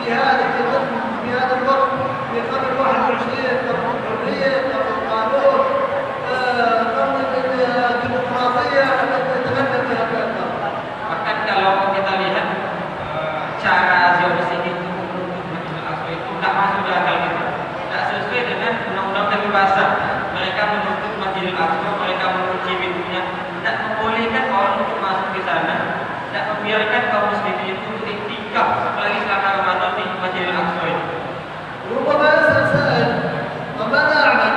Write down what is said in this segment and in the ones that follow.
في هذا الوقت في القرن 21 قرن الحرية قرن القانون قرن الديمقراطية التي نتمنى فيها الأمة. Bahkan kalau kita lihat cara Zionis ini untuk Masjidil Aqsa itu tidak masuk di akal kita, tidak sesuai dengan undang-undang kebebasan. Mereka menutup Masjidil Aqsa, mereka mengunci pintunya, tidak membolehkan orang untuk masuk di sana, tidak membiarkan kaum muslimin itu untuk iktikaf apalagi selama Ramadan di Masjidil Aqsa ini. ربما يسأل سائل طب ماذا أعمل؟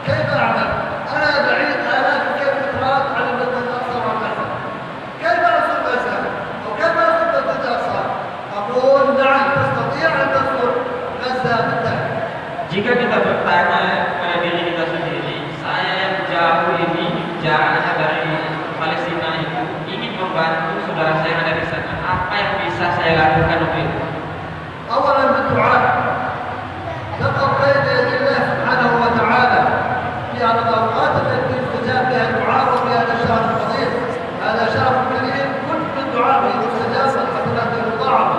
كيف أعمل؟ أنا بعيد آلاف الكيلومترات عن المسجد الأقصى والمسجد. كيف أصل غزة؟ أو كيف أصل المسجد الأقصى؟ أقول نعم تستطيع أن تصل غزة بالتالي. Jika kita bertanya kepada diri kita sendiri, saya yang jauh ini jaraknya dari Palestina itu ingin membantu saudara saya yang ada di sana, apa yang bisa saya lakukan untuk itu? أولا بالدعاء. نقف بين يدي الله سبحانه وتعالى في الأوقات التي يستجاب بها الدعاء وفي هذا الشهر الفضيل. هذا شهر كريم كل من دعائه مستجاب والحسنات مضاعفة.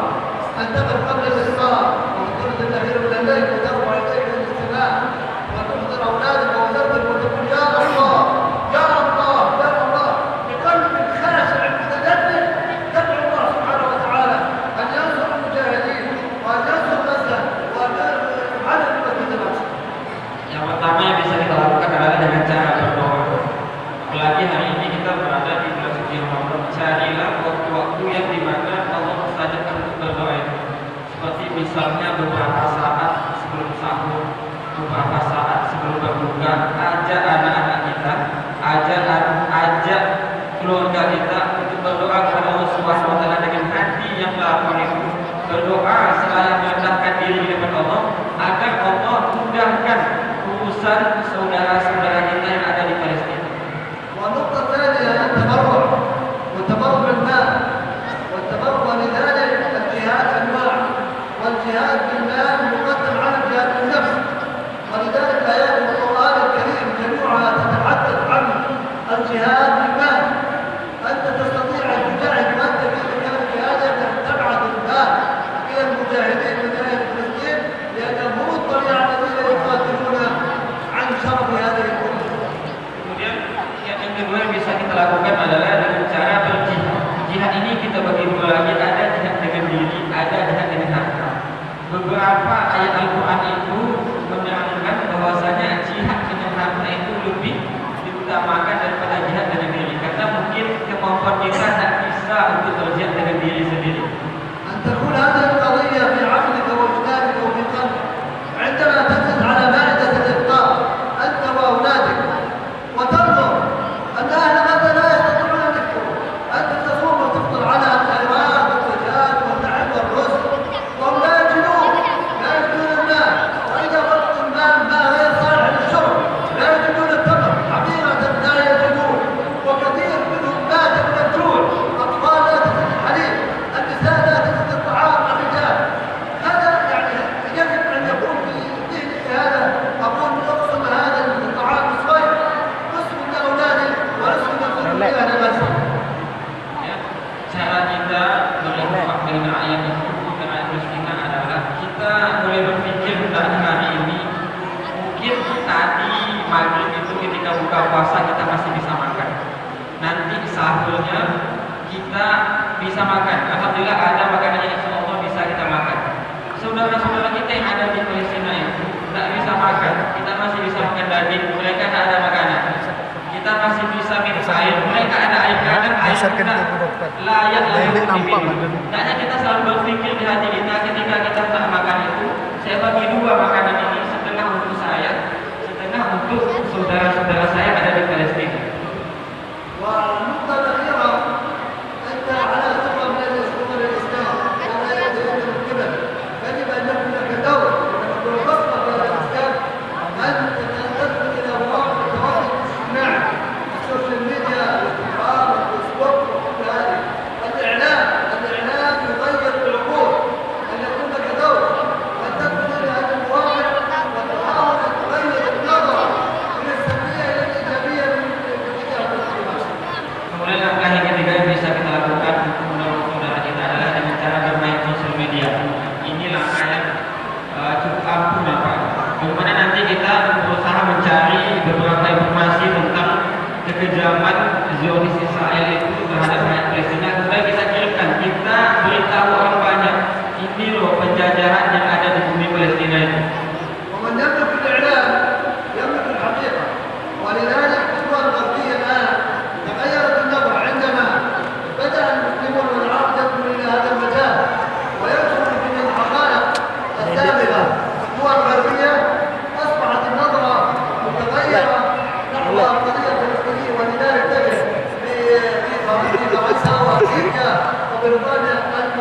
أن تقف قبل الإفطار وتقول الأخير من الليل وترفع يديك للاستماع وتحضر أولادك وتذكر وتقول يا الله يا الله يا الله بقلب خاشع متذلل تدعو الله سبحانه وتعالى أن ينصر المجاهدين وأن ينصر غزة وأن يعلم المسجد الأقصى. Yang pertama yang bisa kita lakukan adalah dengan cara berdoa. Apalagi hari ini kita berada di bulan suci Ramadan, carilah waktu-waktu yang dimana Allah mensajikan untuk berdoa itu. Seperti misalnya beberapa saat sebelum sahur, beberapa saat sebelum berbuka, ajak anak-anak kita, ajak keluarga kita untuk berdoa kepada Allah Subhanahu wa taala dengan hati yang lapang itu. Berdoa selalu merendahkan diri di depan Allah agar Allah mudahkan urusan saudara-saudara kita yang ada di Palestina. والنقطة الثانية التبرع والتبرع بالمال والتبرع لذلك الجهاد أنواع والجهاد بالمال مقدم على الجهاد بالنفس ولذلك آيات القرآن الكريم جميعها تتحدث عن الجهاد بالمال. أنت تستطيع أن تجاهد وأنت في مكان جهادك أن تبعث المال إلى المجاهدين من أهل فلسطين لأنهم هم الطليعة الذين يقاتلون عن شرف هذه الأمة. Kemudian yang kedua yang bisa kita lakukan adalah dengan cara berjihad. Jihad ini kita bagi dua lagi, ada jihad dengan diri, ada jihad dengan harta. Beberapa ayat Al-Quran itu menerangkan bahwasanya jihad dengan harta itu lebih diutamakan daripada jihad dengan diri, karena mungkin kemampuan kita tak bisa untuk berjihad dengan diri sendiri. أن تكون هذه القضية في عقلك ووجدانك وفي قلبك عندما تجلس على مائدة الإفطار أنت وأولادك وتنظر أن أهل غزة لا يستطيعون أن يفطروا، أنت تصوم وتفطر على الخيرات والزكاة والنعم والرزق وهم لا يجدون المال، وإذا وقت المال ما غير صالح للشرب لا يجدون التمر حقيقة لا يجدون، وكثير منهم مات من الجوع، أطفال لا تجد الحليب، النساء لا تجد الطعام الرجال. هذا يعني يجب أن يكون في ذهنك هذا. أقول اقسم هذا الطعام نصفين، نصف لأولادي ونصف لأهل غزة. Ya, cara kita berinfak dengan rakyat itu dengan rakyat Palestina adalah kita mulai berpikir tentang hari ini. Mungkin tadi maghrib itu ketika buka puasa kita masih bisa makan. Nanti sahurnya kita bisa makan. Alhamdulillah ada makanan yang insya Allah bisa kita makan. Saudara-saudara kita yang ada di Palestina itu tidak bisa makan, kita masih bisa makan daging, mereka tidak ada makanan. Kita masih bisa minum air, mereka ada air kadang air kita layak diminum. Makanya kita selalu berpikir di hati kita ketika kita tak makan itu, saya bagi dua makanan ini, setengah untuk saya, setengah untuk saudara-saudara saya yang ada di Palestina. والنقطة الأخيرة أنت على ثقة من الأسلوب الإسلام ولا يدرك من قبل، يجب أن يكون لك دور ونقول بصمة في هذا الإسلام أن تدخل إلى مواقع التواصل الاجتماعي السوشيال ميديا والاستغرام والفيسبوك وكل هذه الإعلام يغير العقول، أن يكون لك دور وأن تدخل إلى هذه المواقع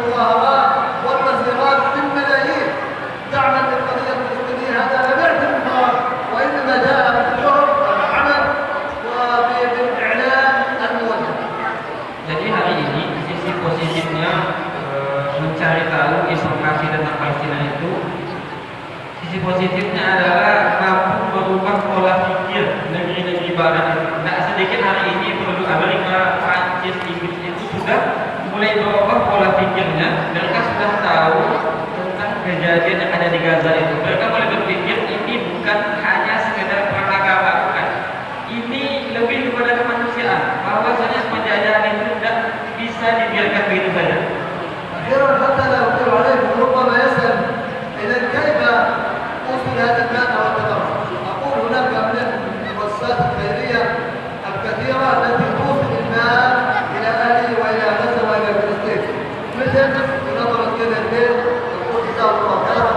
المظاهرات والمسيرات بالملايين دعما للقضية الفلسطينية. هذا لم يأتي من فراغ، وإنما جاء بالجهد والعمل وبالإعلام الموجه. Jadi hari ini sisi positifnya mencari tahu informasi tentang Palestina itu, sisi positifnya adalah mampu merubah pola pikir negeri-negeri Barat itu. Nah, sedikit hari ini penduduk Amerika, Prancis, Inggris itu sudah mulai merubah pola pikirnya. Mereka sudah tahu tentang kejadian yang ada di Gaza itu. Mereka mulai berpikir ini bukan hanya sekedar perang agama, bukan. Ini lebih kepada kemanusiaan. Bahwasanya penjajahan itu tidak bisa dibiarkan begitu saja. أخيرا حتى لا أطيل عليكم ربما يسأل إذا كيف أوصل هذا المال والتبرع؟ أقول هناك من المؤسسات الخيرية الكثيرة التي توصل المال إلى أهله وإلى غزة وإلى فلسطين، مثل منظمة كذا البيت يقول جزاه الله خيرا،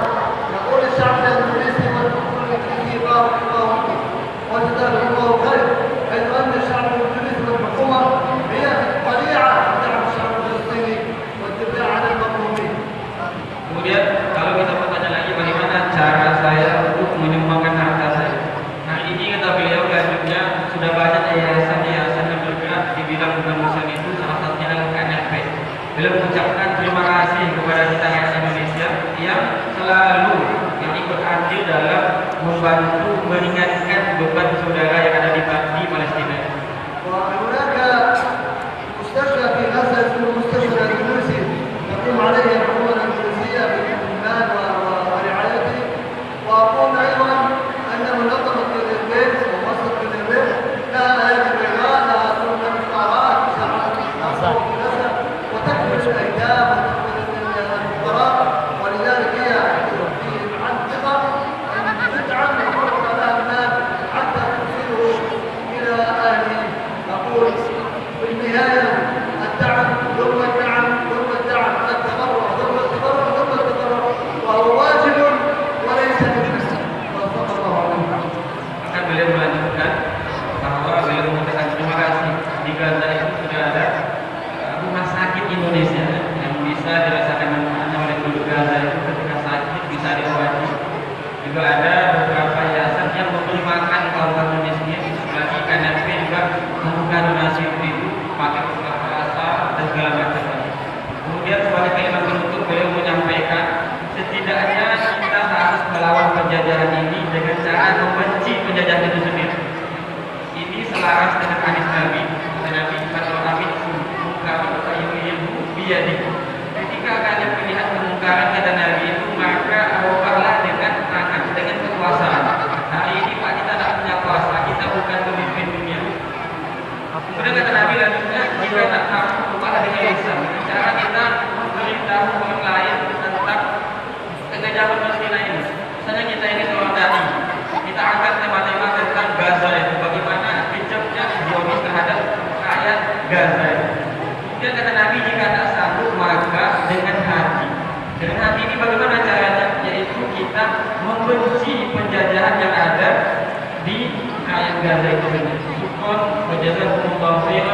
يقول الشعب الإندونيسي والحكومة الإندونيسية بارك الله فيكم وجزاهم الله خير، حيث أن الشعب الإندونيسي والحكومة هي طليعة دعم الشعب الفلسطيني والدفاع عن المظلومين. Kemudian kalau kita bertanya lagi bagaimana cara saya untuk menyumbangkan harta saya. Hari ini kata beliau lanjutnya sudah banyak yayasan-yayasan yang bergerak di bidang kemanusiaan itu, salah satunya adalah KNP. Beliau mengucapkan terima kasih kepada kita rakyat Indonesia yang selalu ikut andil dalam membantu meringankan beban saudara yang ada di Palestina. وهناك مستشفى في غزة اسمه المستشفى الأندونيسي تقوم عليه الحكومة الأندونيسية بالمال ورعايته. وأقول أيضا أن منظمة البيت ومؤسسة البيت لها هذه البيضاء، لها سلطة الإفطارات مساعدة الأطفال في غزة وتكفل الأيتام وتكفل الفقراء، ولذلك هي في منطقة أن تدعم وتوفر لها المال حتى توصله إلى أهله. أقول في النهاية الدعم ثم الدعم ثم الدعم، التبرع ثم التبرع ثم التبرع، وهو واجب وليس بنفس. وفق الله عليكم. Akan beliau melanjutkan bahwa beliau mengucapkan terima kasih di Gaza itu sudah ada rumah sakit Indonesia yang bisa dirasakan manfaatnya oleh penduduk Gaza itu ketika sakit bisa diobati. Juga ada beberapa yayasan yang memberi makan kaum miskin. Lagi KNP juga melakukan donasi itu pakai buka puasa dan segala macam. Kemudian sebagai kalimat penutup beliau menyampaikan setidaknya kita harus melawan penjajahan ini dengan cara membenci penjajahan itu sendiri. Ini selaras dengan hadis Nabi. Nabi kata Nabi mungkaran fayu'idhu biyadi. Ketika akan melihat kemungkaran kata Nabi itu, maka ubahlah dengan tangan, dengan kekuasaan. Hari ini Pak kita tak punya kuasa, kita bukan pemimpin dunia. Kemudian kata Nabi lanjutnya, jika tak mampu ubahlah dengan lisan. Cara kita memberitahu orang lain tentang kekejaman Palestina ini. Misalnya kita ini seorang dai, kita angkat tema-tema tentang Gaza itu, bagaimana kejamnya Zionis terhadap rakyat Gaza itu. Kemudian kata Nabi, jika tak sanggup maka dengan hati. Dengan hati ini bagaimana caranya? Yaitu kita membenci penjajahan yang ada di rakyat Gaza itu. Syukron, wajazakumullahu khairan.